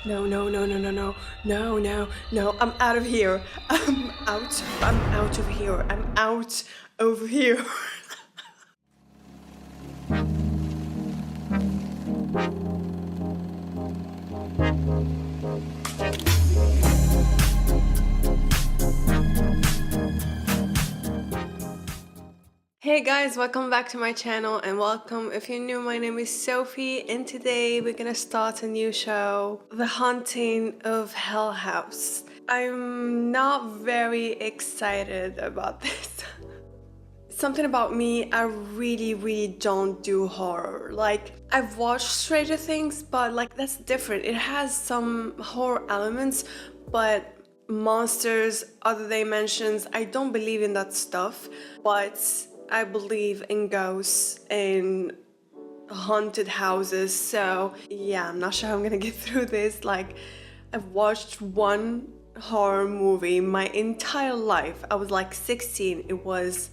No, no, no, no, no, no, no, no, no, I'm out of here. I'm out of here. I'm out over here. Hey guys, welcome back to my channel and welcome if you're new. My name is Sophie and today we're gonna start a new show, The Haunting of Hell House. I'm not very excited about this. Something about me, I really don't do horror. Like, I've watched Stranger Things, but like that's different. It has some horror elements, but monsters, other dimensions, I don't believe in that stuff. But I believe in ghosts and haunted houses. So yeah, I'm not sure how I'm gonna get through this. Like, I've watched one horror movie my entire life. I was like 16. It was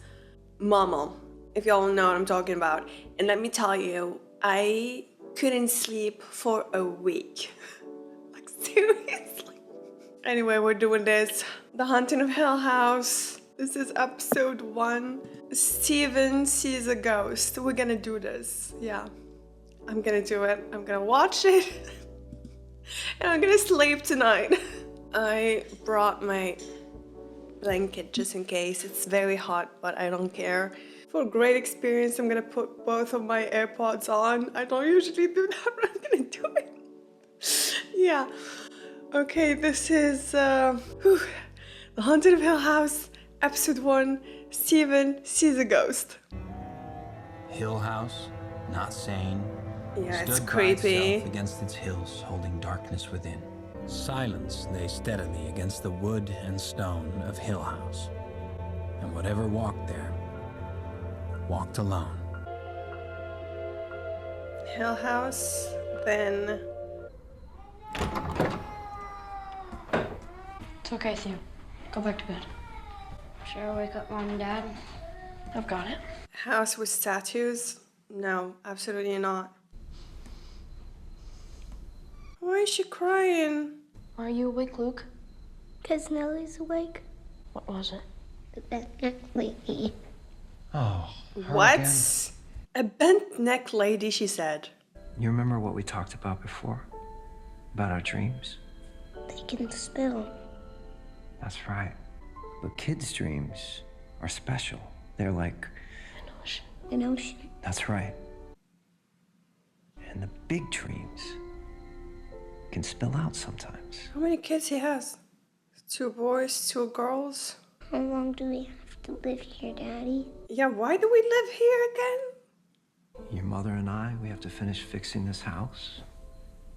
Mama, if y'all know what I'm talking about. And let me tell you, I couldn't sleep for a week. Like, seriously. Anyway, we're doing this. The Haunting of Hill House. This is episode 1. Steven sees a ghost. We're gonna do this. Yeah, I'm gonna do it. I'm gonna watch it. And I'm gonna sleep tonight. I brought my blanket just in case. It's very hot, but I don't care. For a great experience, I'm gonna put both of my AirPods on. I don't usually do that, but I'm gonna do it. Yeah. Okay, this is The Haunted of Hill House, episode 1. Steven sees a ghost. Hill House, not sane. Yeah, it's stood by creepy. itself against its hills, holding darkness within. Silence lay steadily against the wood and stone of Hill House, and whatever walked there, walked alone. Hill House, then... It's okay, Theo. Go back to bed. Sure, wake up Mom and Dad. I've got it. House with statues? No, absolutely not. Why is she crying? Are you awake, Luke? Because Nellie's awake. What was it? The bent lady. Oh, What? A bent neck lady, she said. You remember what we talked about before? About our dreams? They can spill. That's right. But kids' dreams are special. They're like... An ocean. An ocean. That's right. And the big dreams can spill out sometimes. How many kids he has? 2 boys, 2 girls? How long do we have to live here, Daddy? Yeah, why do we live here again? Your mother and I, we have to finish fixing this house.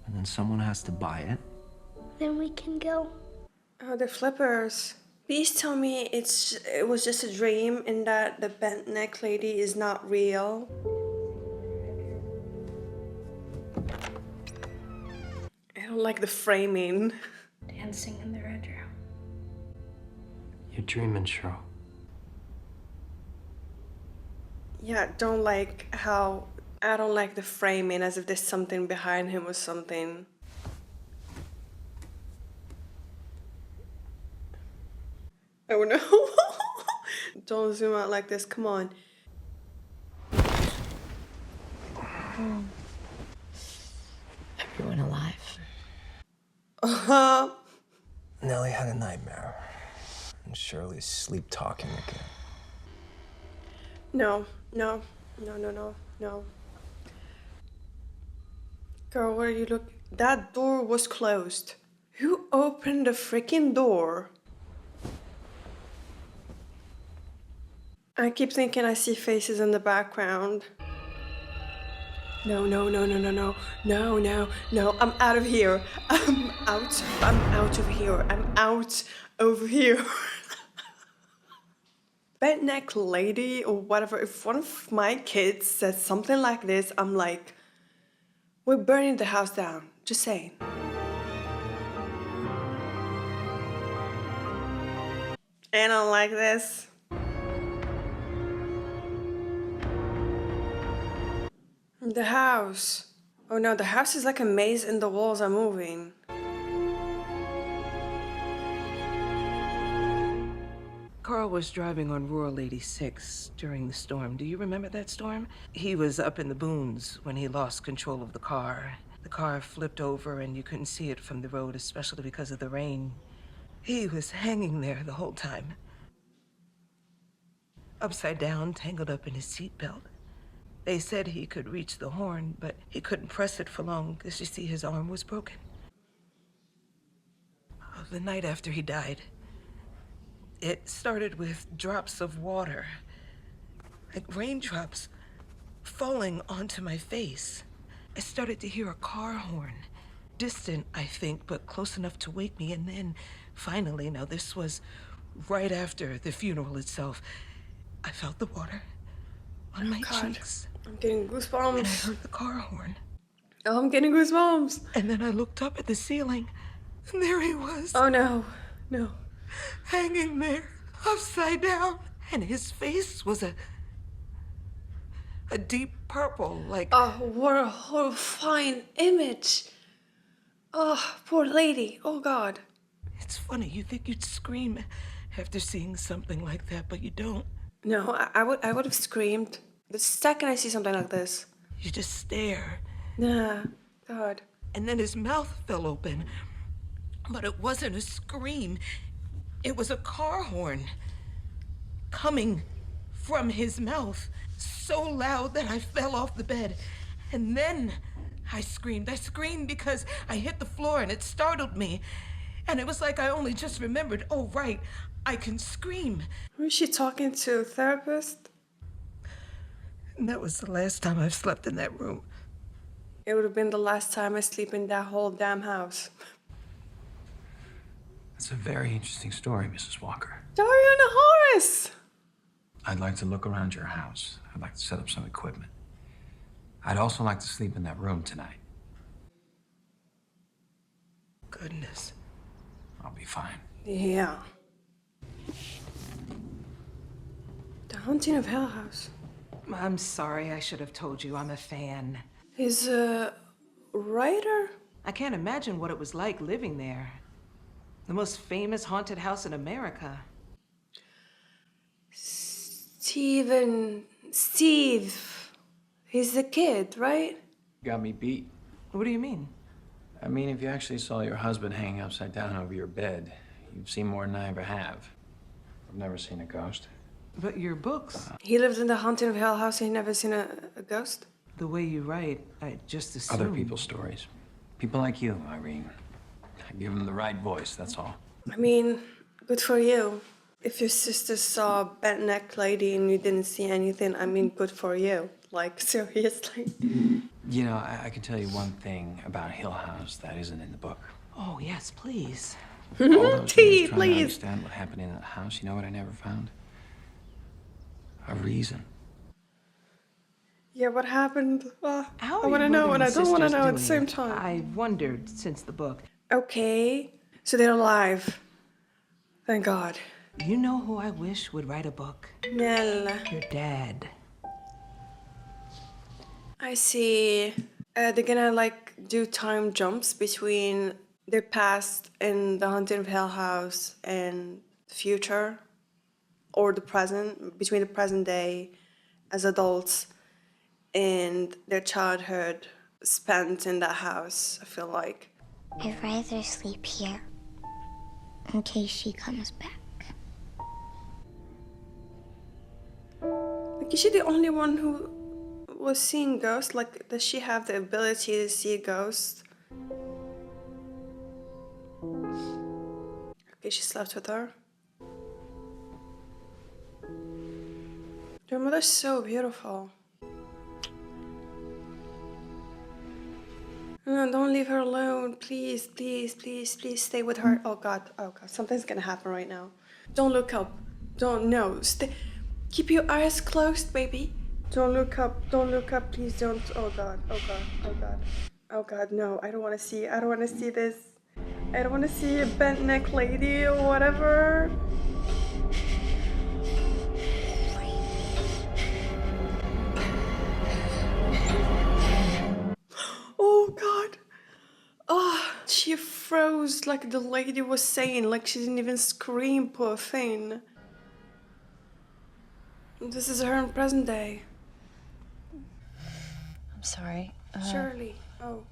And then someone has to buy it. Then we can go. Oh, the flippers. Please tell me it was just a dream and that the bent neck lady is not real. I don't like the framing. Dancing in the red room. You're dreaming, Cheryl. Yeah, I don't like the framing as if there's something behind him or something. Oh no. Don't zoom out like this, come on. Everyone alive. Uh-huh. Nellie had a nightmare. And Shirley's sleep talking again. No. Girl, where are you look? That door was closed. Who opened the freaking door? I keep thinking I see faces in the background. No. I'm out of here. I'm out of here. I'm out over here. Bent neck lady or whatever. If one of my kids says something like this, I'm like, we're burning the house down. Just saying. I don't like this. The house. Oh no, the house is like a maze and the walls are moving. Carl was driving on Rural 86 during the storm. Do you remember that storm? He was up in the boons when he lost control of the car. The car flipped over and you couldn't see it from the road, especially because of the rain. He was hanging there the whole time. Upside down, tangled up in his seatbelt. They said he could reach the horn, but he couldn't press it for long because you see his arm was broken. The night after he died, it started with drops of water, like raindrops falling onto my face. I started to hear a car horn, distant, I think, but close enough to wake me. And then, finally, now this was right after the funeral itself, I felt the water on my cheeks. I'm getting goosebumps. And I heard the car horn. Oh, I'm getting goosebumps. And then I looked up at the ceiling, and there he was. Oh no, no. Hanging there, upside down. And his face was a deep purple, like... Oh, what a horrifying image. Oh, poor lady. Oh, God. It's funny, you think you'd scream after seeing something like that, but you don't. No, I would have screamed the second I see something like this. You just stare. Nah, God. And then his mouth fell open. But it wasn't a scream. It was a car horn coming from his mouth, so loud that I fell off the bed. And then I screamed. I screamed because I hit the floor and it startled me. And it was like I only just remembered, oh, right, I can scream. Was she talking to a therapist? And that was the last time I've slept in that room. It would have been the last time I sleep in that whole damn house. That's a very interesting story, Mrs. Walker. Darian Horace! I'd like to look around your house. I'd like to set up some equipment. I'd also like to sleep in that room tonight. Goodness. I'll be fine. Yeah. The Haunting of Hell House. I'm sorry, I should have told you I'm a fan. He's a writer? I can't imagine what it was like living there. The most famous haunted house in America. Steve. He's the kid, right? Got me beat. What do you mean? I mean, if you actually saw your husband hanging upside down over your bed, you've seen more than I ever have. I've never seen a ghost. But your books. He lived in the Haunting of Hell House and he never seen a ghost? The way you write, I just assumed. Other people's stories. People like you, Irene. I give them the right voice, that's all. I mean, good for you. If your sister saw a bent neck lady and you didn't see anything, I mean, good for you. Like, seriously. You know, I can tell you one thing about Hill House that isn't in the book. Oh, yes, please. All those Tea, years trying to please. understand what happened in that house, you know what I never found? A reason. Yeah, what happened? How I are want to your know mother and I don't want to sisters know at the doing? same time. I've wondered since the book. Okay, so they're alive. Thank God. You know who I wish would write a book? Nell. Your dad. I see. They're gonna like do time jumps between their past in the Haunting of Hell House and the future, or the present, between the present day as adults and their childhood spent in that house, I feel like. I'd rather sleep here in case she comes back. Like, is she the only one who was seeing ghosts? Like, does she have the ability to see ghosts? Okay, she slept with her. Your mother's so beautiful. No, don't leave her alone. Please, please, please, please stay with her. Oh God, something's gonna happen right now. Don't look up. No, stay. Keep your eyes closed, baby. Don't look up, please don't. Oh God, Oh God, no, I don't wanna see this. I don't wanna see a bent neck lady or whatever. Oh God. Oh, she froze like the lady was saying, like she didn't even scream, poor thing. This is her in present day. I'm sorry. Shirley. Oh,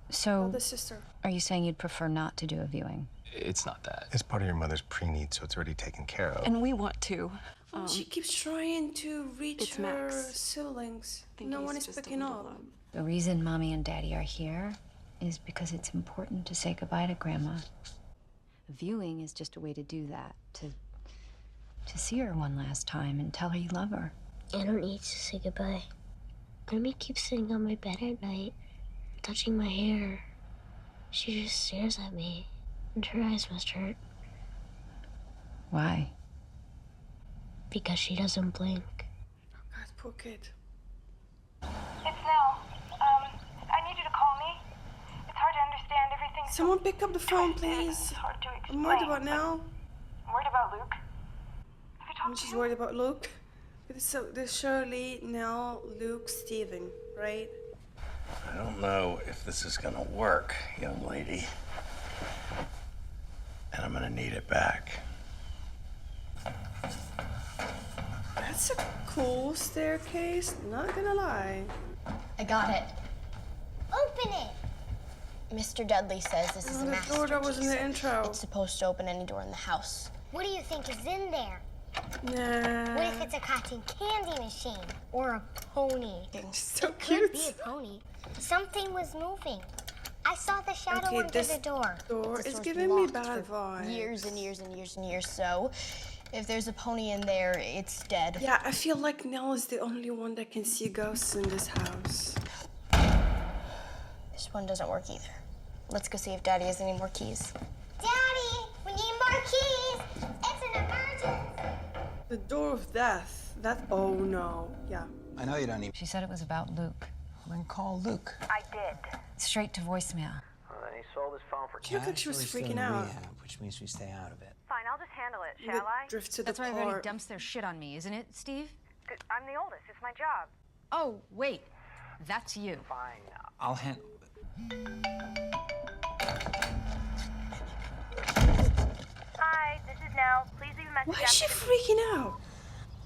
So, the sister. are you saying you'd prefer not to do a viewing? It's not that. It's part of your mother's pre-need, so it's already taken care of. And we want to. She keeps trying to reach it's her Max. siblings. I think No he's one is just a picking little, up. The reason Mommy and Daddy are here is because it's important to say goodbye to Grandma. A viewing is just a way to do that, to see her one last time and tell her you love her. I don't need to say goodbye. Grammy keeps sitting on my bed at night, touching my hair. She just stares at me, and her eyes must hurt Why? because she doesn't blink. God, poor kid. It's Nell. I need you to call me. It's hard to understand everything. Someone pick up the phone, please. It's hard to explain. I'm worried about Nell. I'm worried about Luke. Have you I'm talked to just him? worried about Luke. So there's Shirley, Nell, Luke, Steven, right? I don't know if this is gonna work, young lady. And I'm gonna need it back. That's a cool staircase, not gonna lie. I got it. Open it! Mr. Dudley says this is a The master door that was in the key. intro. It's supposed to open any door in the house. What do you think is in there? Nah. What if it's a cotton candy machine? Or a pony? So It cute. could be a pony. Something was moving. I saw the shadow Okay, under this the door. door This is door's giving me locked bad for vibes. years and years and years and years. So, if there's a pony in there, it's dead. Yeah, I feel like Nell is the only one that can see ghosts in this house. This one doesn't work either. Let's go see if Daddy has any more keys. Daddy, we need more keys. It's an emergency. The door of death. That. Oh no. Yeah. I know you don't even. She said it was about Luke. Then call Luke. I did. Straight to voicemail. He sold his phone for She looked like she was Actually, freaking still in out. rehab, which means we stay out of it. Fine, I'll just handle it, The shall I? drift to That's the why everybody part. dumps their shit on me, isn't it, Steve? I'm the oldest. It's my job. Oh, wait. That's you. Fine. I'll handle. Hi, this is Nell. Please leave a message. Why is she freaking out?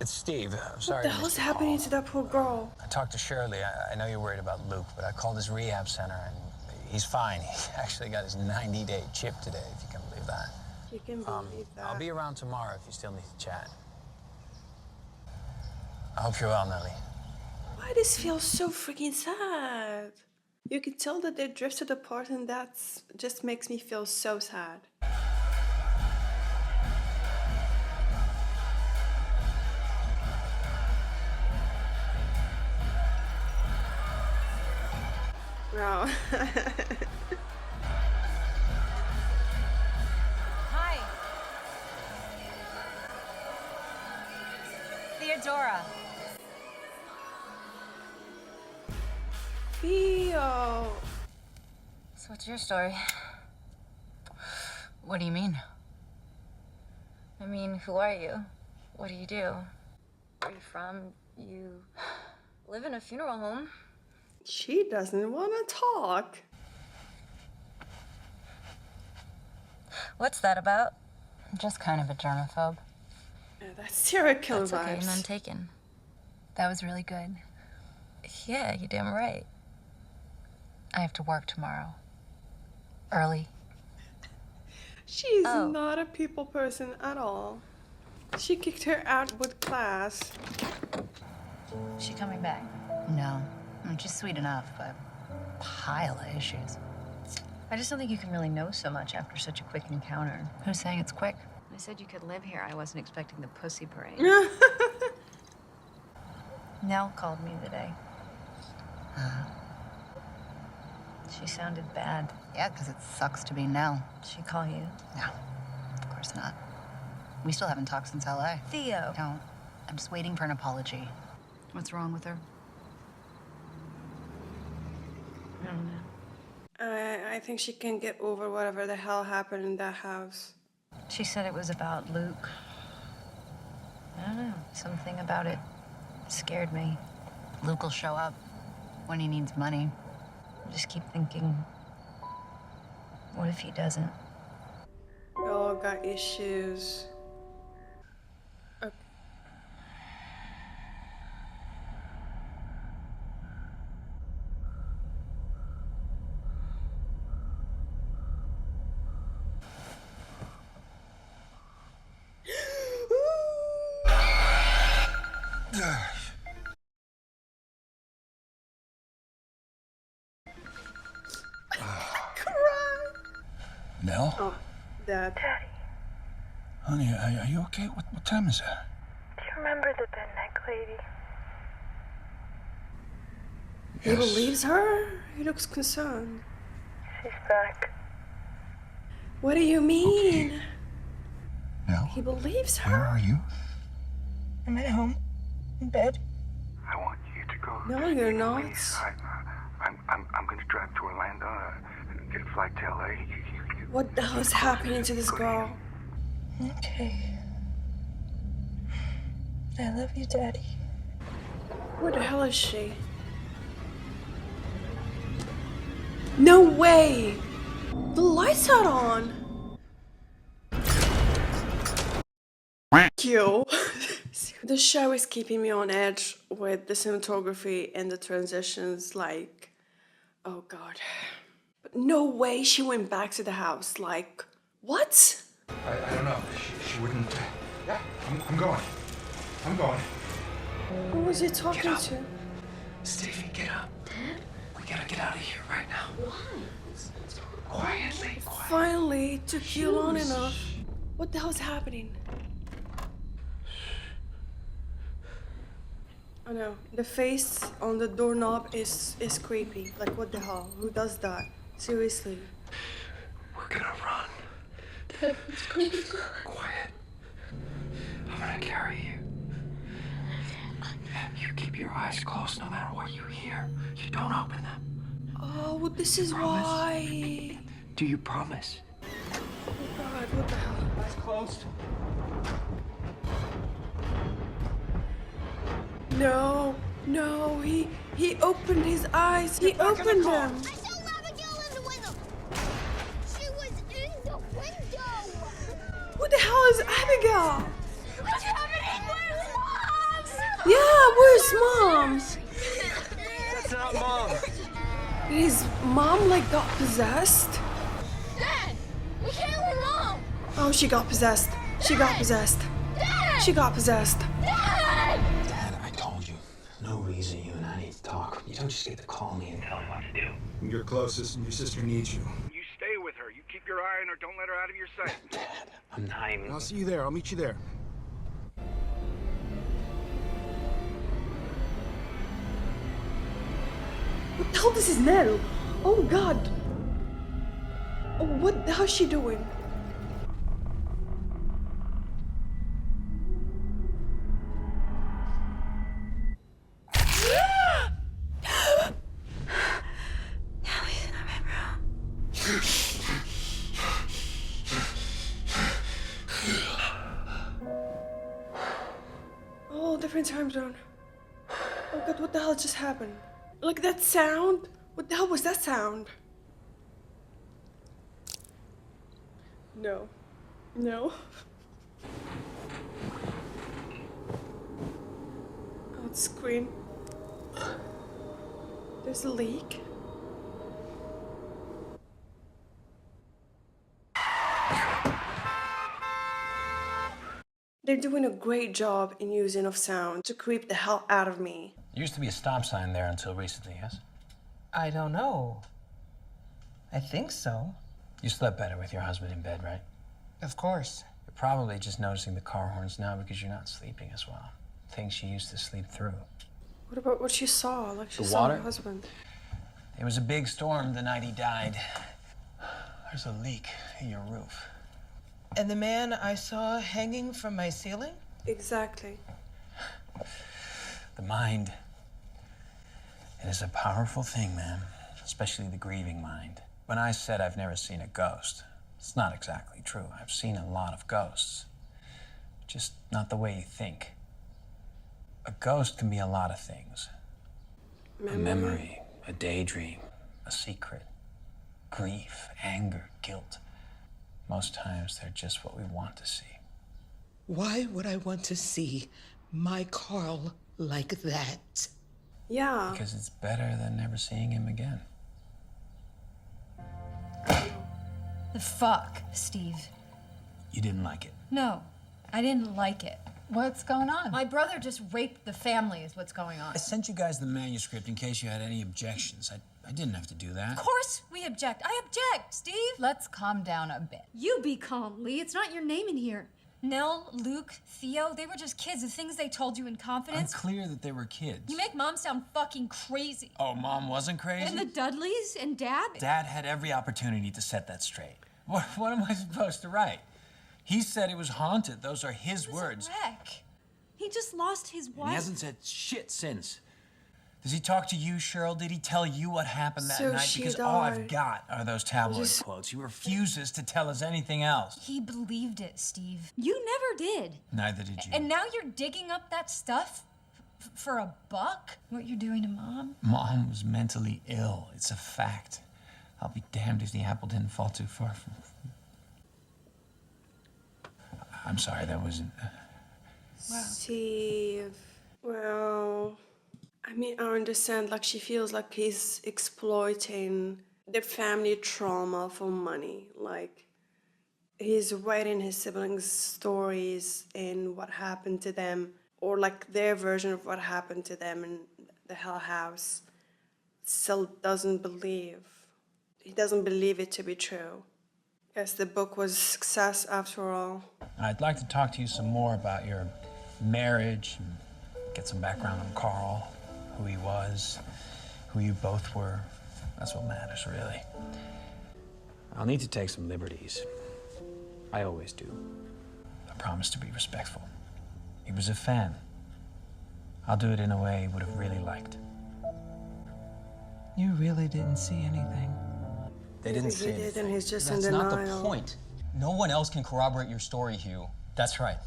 It's Steve. I'm What sorry. the I hell's missed your happening call. to that poor girl? I talked to Shirley. I know you're worried about Luke, but I called his rehab center and he's fine. He actually got his 90-day chip today, if you can believe that. She can believe that. I'll be around tomorrow if you still need to chat. I hope you're well, Nellie. Why this feels so freaking sad? You can tell that they drifted apart, and that just makes me feel so sad. Wow. Hi. Theodora. Theo. So what's your story? What do you mean? I mean, who are you? What do you do? Where are you from? You live in a funeral home. She doesn't want to talk. What's that about? I'm just kind of a germaphobe. Yeah, that's serial killer That's okay, vibes. none taken. That was really good. Yeah, you're damn right. I have to work tomorrow. Early. She's Oh. not a people person at all. She kicked her out with class. She coming back? No. She's sweet enough, but pile of issues. I just don't think you can really know so much after such a quick encounter. Who's saying it's quick? I said you could live here. I wasn't expecting the pussy parade. Nell called me today. She sounded bad. Yeah, because it sucks to be Nell. She call you? No, of course not. We still haven't talked since LA. Theo. No, I'm just waiting for an apology. What's wrong with her? I don't know. I think she can get over whatever the hell happened in that house. She said it was about Luke. I don't know. Something about it scared me. Luke will show up when he needs money. I just keep thinking, what if he doesn't? We all got issues. Okay. Nell? Oh, Dad. Daddy, Honey, are you okay? What time is it? do you remember the bed neck lady? He believes her? He looks concerned. She's back. What do you mean? Nell? He believes her? Where are you? I'm at home, in bed. I want you to go. No, you're not. I'm going to drive to Orlando, get a flight to LA. What the hell is happening to this girl? Okay. I love you, Daddy. Where the hell is she? No way! The lights are on! You. The show is keeping me on edge with the cinematography and the transitions, like, oh god. But no way she went back to the house, like, what? I don't know. She wouldn't. Yeah, I'm going. I'm going. Who was he talking to? Stevie, get up. We gotta get out of here right now. Quietly. Finally, it took you long enough. What the hell's happening? I know. The face on the doorknob is creepy. Like, what the hell? Who does that? Seriously. We're gonna run. Dad, what's going on? Quiet. I'm gonna carry you. You keep your eyes closed no matter what you hear. You don't open them. Oh, well, this is why. Do you promise? Oh god, what the hell? Eyes closed. No, he opened his eyes. He opened them. I saw Abigail in the window. She was in the window. Who the hell is Abigail? What's happening? Where's Mom? Yeah, where's Mom? That's not Mom. His mom, like, got possessed? Dad, we can't let Mom. Oh, she got possessed. She got possessed. Dad! She got possessed. Dad! Dad, I told you. No reason you and I need to talk. You don't just get to call me and tell me what to do. You're closest, and your sister needs you. You stay with her. You keep your eye on her. Don't let her out of your sight. Dad, I'm not even... I'll see you there. I'll meet you there. What the hell? This is Nell. Oh god. Oh, what the hell is she doing? Oh, different time zone. Oh god, what the hell just happened? Like that sound? What the hell was that sound? No. No. Oh, it's Crain. There's a leak. They're doing a great job in using of sound to creep the hell out of me. There used to be a stop sign there until recently, yes? I don't know. I think so. You slept better with your husband in bed, right? Of course. You're probably just noticing the car horns now because you're not sleeping as well. Things you used to sleep through. What about what she saw? Like she The saw water? her husband. It was a big storm the night he died. There's a leak in your roof. And the man I saw hanging from my ceiling? Exactly. The mind. It is a powerful thing, man. Especially the grieving mind. When I said I've never seen a ghost, it's not exactly true. I've seen a lot of ghosts. Just not the way you think. A ghost can be a lot of things. A memory, a daydream, a secret, grief, anger, guilt. Most times they're just what we want to see. Why would I want to see my Carl like that? Yeah. Because it's better than never seeing him again. The fuck, Steve? You didn't like it. No, I didn't like it. What's going on? My brother just raped the family is what's going on. I sent you guys the manuscript in case you had any objections. I didn't have to do that. Of course we object. I object, Steve. Let's calm down a bit. You be calm, Lee. It's not your name in here. Nell, Luke, Theo, they were just kids. The things they told you in confidence. I'm clear that they were kids. You make Mom sound fucking crazy. Oh, Mom wasn't crazy? And the Dudleys and Dad? Dad had every opportunity to set that straight. What am I supposed to write? He said it was haunted. Those are his words. Wreck. He just lost his wife. And he hasn't said shit since. Does he talk to you, Cheryl? Did he tell you what happened that night? Because all I've got are those tabloid quotes. He refuses to tell us anything else. He believed it, Steve. You never did. Neither did you. And now you're digging up that stuff for $1? What you're doing to Mom? Mom was mentally ill. It's a fact. I'll be damned if the apple didn't fall too far from... I'm sorry, that wasn't... Steve, well, I mean, I understand, like, she feels like he's exploiting their family trauma for money. Like, he's writing his siblings' stories and what happened to them, or like their version of what happened to them in the Hell House. Still doesn't believe. He doesn't believe it to be true. Guess the book was a success after all. I'd like to talk to you some more about your marriage and get some background on Carl, who he was, who you both were. That's what matters, really. I'll need to take some liberties. I always do. I promise to be respectful. He was a fan. I'll do it in a way he would have really liked. You really didn't see anything? They didn't see He did, and he's just That's in denial. not the point. No one else can corroborate your story, Hugh. That's right.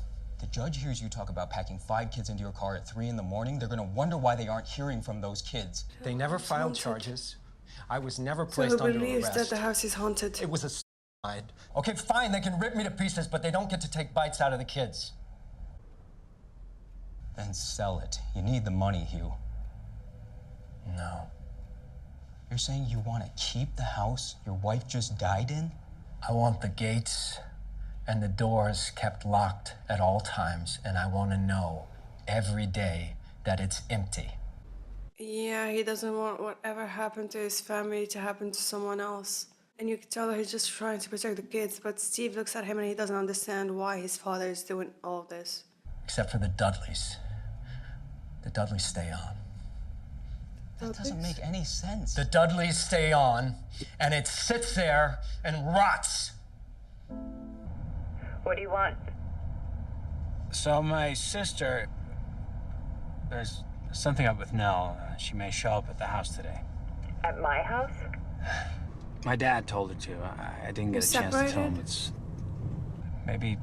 The judge hears you talk about packing 5 kids into your car at 3 in the morning. They're gonna wonder why they aren't hearing from those kids. They never filed charges. I was never placed So under he believes arrest. that the house is haunted. It was a suicide. Okay, fine, they can rip me to pieces, but they don't get to take bites out of the kids. Then sell it. You need the money, Hugh. No. You're saying you want to keep the house your wife just died in? I want the gates and the doors kept locked at all times, and I want to know every day that it's empty. Yeah, he doesn't want whatever happened to his family to happen to someone else. And you can tell that he's just trying to protect the kids, but Steve looks at him and he doesn't understand why his father is doing all of this. Except for the Dudleys. The Dudleys stay on. That doesn't make any sense. The Dudleys stay on, and it sits there and rots. What do you want? So my sister... There's something up with Nell. She may show up at the house today. At my house? My dad told her to. I didn't get a chance to tell him. It's... Maybe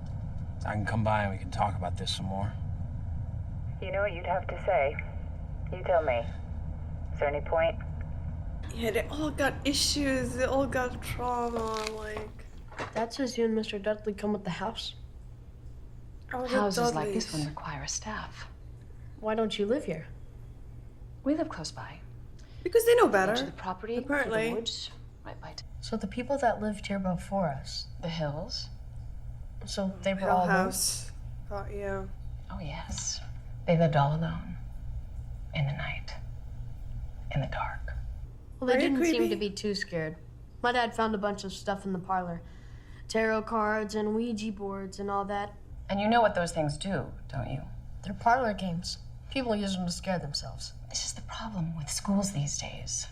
I can come by and we can talk about this some more. You know what you'd have to say. You tell me. Is there any point? Yeah, they all got issues. They all got trauma, like... Dad says you and Mr. Dudley come with the house. Oh, the Houses like Dudleys. this one require a staff. Why don't you live here? We live close by. Because they know Edge better. of the property, Apparently. the woods, right by. So the people that lived here before us, The hills. so they were Hell all House. Yeah. Oh yes, they lived all alone. In the night. In the dark. Well, they Very didn't seem creepy. to be too scared. My dad found a bunch of stuff in the parlor. Tarot cards and Ouija boards and all that. And you know what those things do, don't you? They're parlor games. People use them to scare themselves. This is the problem with schools these days.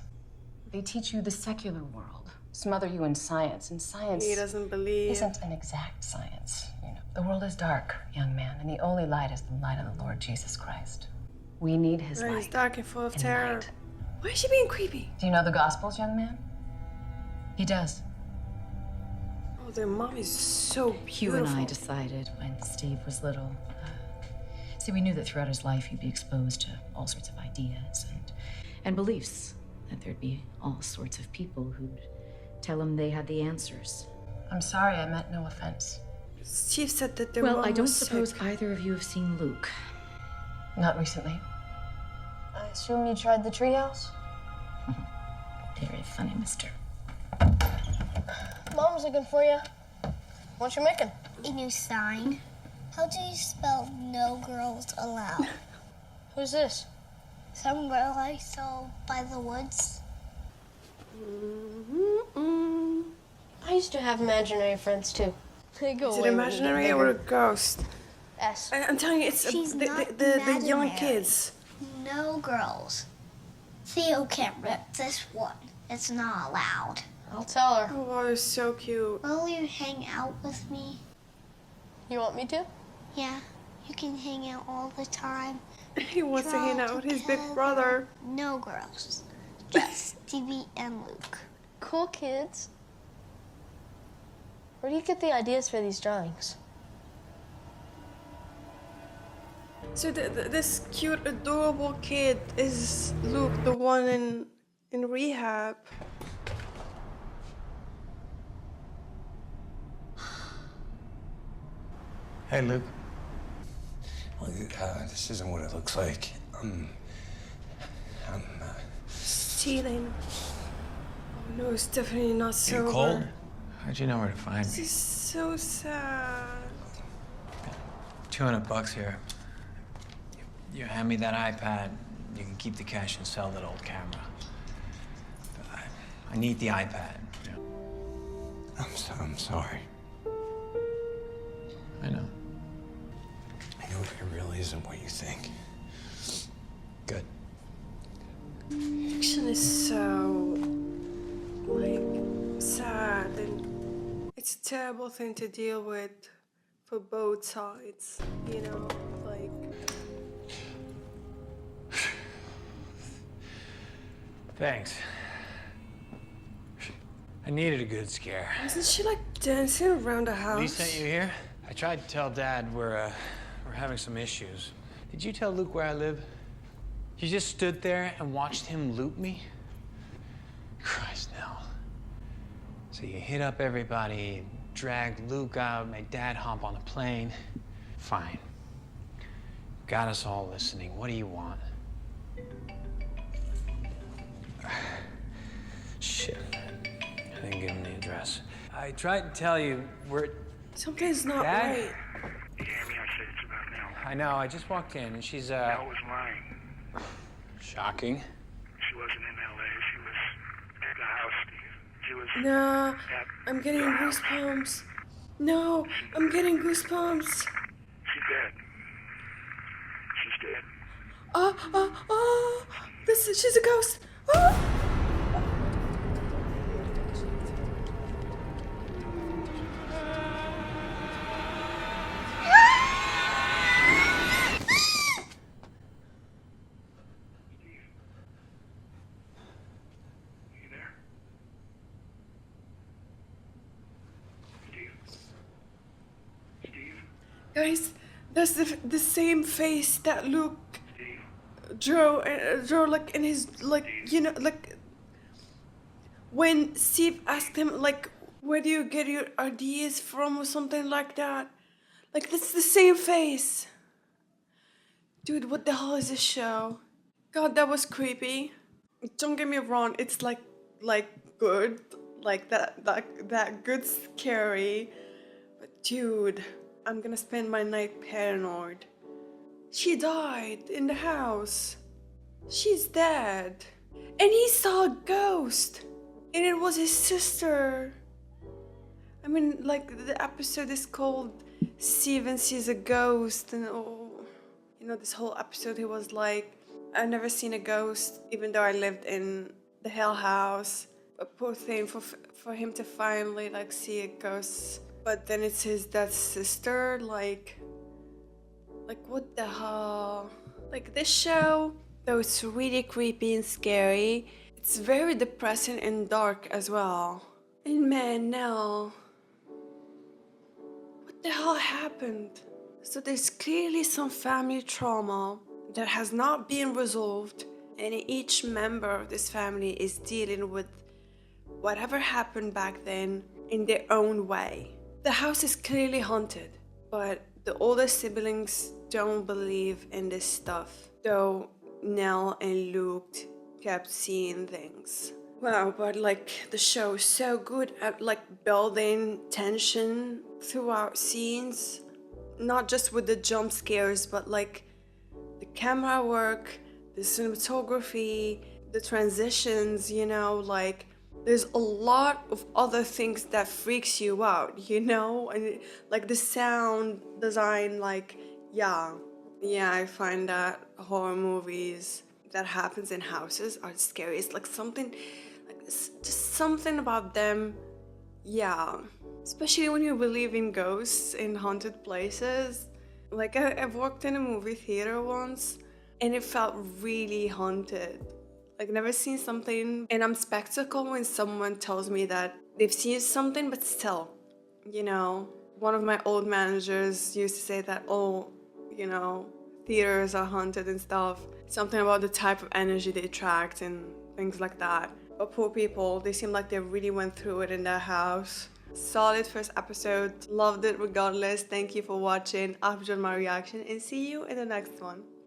They teach you the secular world, smother you in science, and science He doesn't believe. isn't an exact science. You know, the world is dark, young man, and the only light is the light of the Lord Jesus Christ. We need his Right, light. he's dark and full of in the terror. night. Why is she being creepy? Do you know the Gospels, young man? He does. Oh, their mom is so Hugh beautiful. and I decided when Steve was little. See, we knew that throughout his life he'd be exposed to all sorts of ideas and beliefs. That there'd be all sorts of people who'd tell him they had the answers. I'm sorry, I meant no offense. Steve said that their Well, mom I don't was suppose sick. either of you have seen Luke. Not recently. I assume you tried the treehouse? Very funny, mister. Mom's looking for you. What you making? A new sign. How do you spell no girls allowed? Who's this? Some girl I saw by the woods. I used to have imaginary friends too. They go Is it away when you get imaginary or a bigger. ghost? S. I'm telling you, it's She's not the young imaginary. kids. No girls. Theo can't rip this one. It's not allowed. I'll tell her. Oh, wow, they're so cute. Will you hang out with me? You want me to? Yeah, you can hang out all the time. He wants to hang out with his big brother. No girls. Just Stevie and Luke. Cool kids. Where do you get the ideas for these drawings? So this cute, adorable kid is Luke, the one in rehab. Hey, Luke. Well, this isn't what it looks like. Stealing. Oh no, it's definitely not sober. You cold? How'd you know where to find This me? is so sad. $200 here. You hand me that iPad, you can keep the cash and sell that old camera. But I need the iPad. I'm sorry. I know. I know it really isn't what you think. Good. Fiction is so, like, sad, and it's a terrible thing to deal with for both sides, you know, like... Thanks. I needed a good scare. Isn't she, like, dancing around the house? Lee sent you here? I tried to tell Dad we're having some issues. Did you tell Luke where I live? You just stood there and watched him loot me? Christ, Nell. So you hit up everybody, dragged Luke out, made Dad hop on a plane. Fine. Got us all listening. What do you want? Shit. I didn't give him the address. I tried to tell you we're... Something's not Dad? right. You hear me? I said it's about Nell. I know, I just walked in and she's, Nell was lying. Shocking. She wasn't in L.A. She was at the house, Steve. She was No, at I'm getting the house. goosebumps. No, I'm getting goosebumps. She's dead. She's dead. Oh, she's a ghost. Oh. You there? Steve? Guys, that's the same face that Luke drew like in his, like, you know, like when Steve asked him, like, where do you get your ideas from or something like that. Like, that's the same face. Dude, what the hell is this show? God, that was creepy. Don't get me wrong, it's like good, like that good scary. But dude, I'm gonna spend my night paranoid. She died in the house. She's dead. And he saw a ghost. And it was his sister. I mean, like, the episode is called Steven Sees a Ghost. And, oh, you know, this whole episode he was like, I've never seen a ghost, even though I lived in the Hell House. A poor thing for him to finally, like, see a ghost. But then it's his dad's sister, like what the hell? Like, this show, though it's really creepy and scary, it's very depressing and dark as well. And man, Nell, what the hell happened? So there's clearly some family trauma that has not been resolved, and each member of this family is dealing with whatever happened back then in their own way. The house is clearly haunted, but the older siblings don't believe in this stuff, though Nell and Luke kept seeing things. Wow, but like, the show is so good at like building tension throughout scenes, not just with the jump scares, but like the camera work, the cinematography, the transitions, you know, like there's a lot of other things that freaks you out, you know? And like the sound design, like, yeah, I find that horror movies that happens in houses are scary. It's like something, like just something about them, yeah. Especially when you believe in ghosts in haunted places. Like I've worked in a movie theater once and it felt really haunted. Like never seen something, and I'm skeptical when someone tells me that they've seen something, but still, you know, one of my old managers used to say that, oh, you know, theaters are haunted and stuff. Something about the type of energy they attract and things like that. But poor people, they seem like they really went through it in their house. Solid first episode, loved it regardless. Thank you for watching. I hope you enjoyed my reaction and see you in the next one.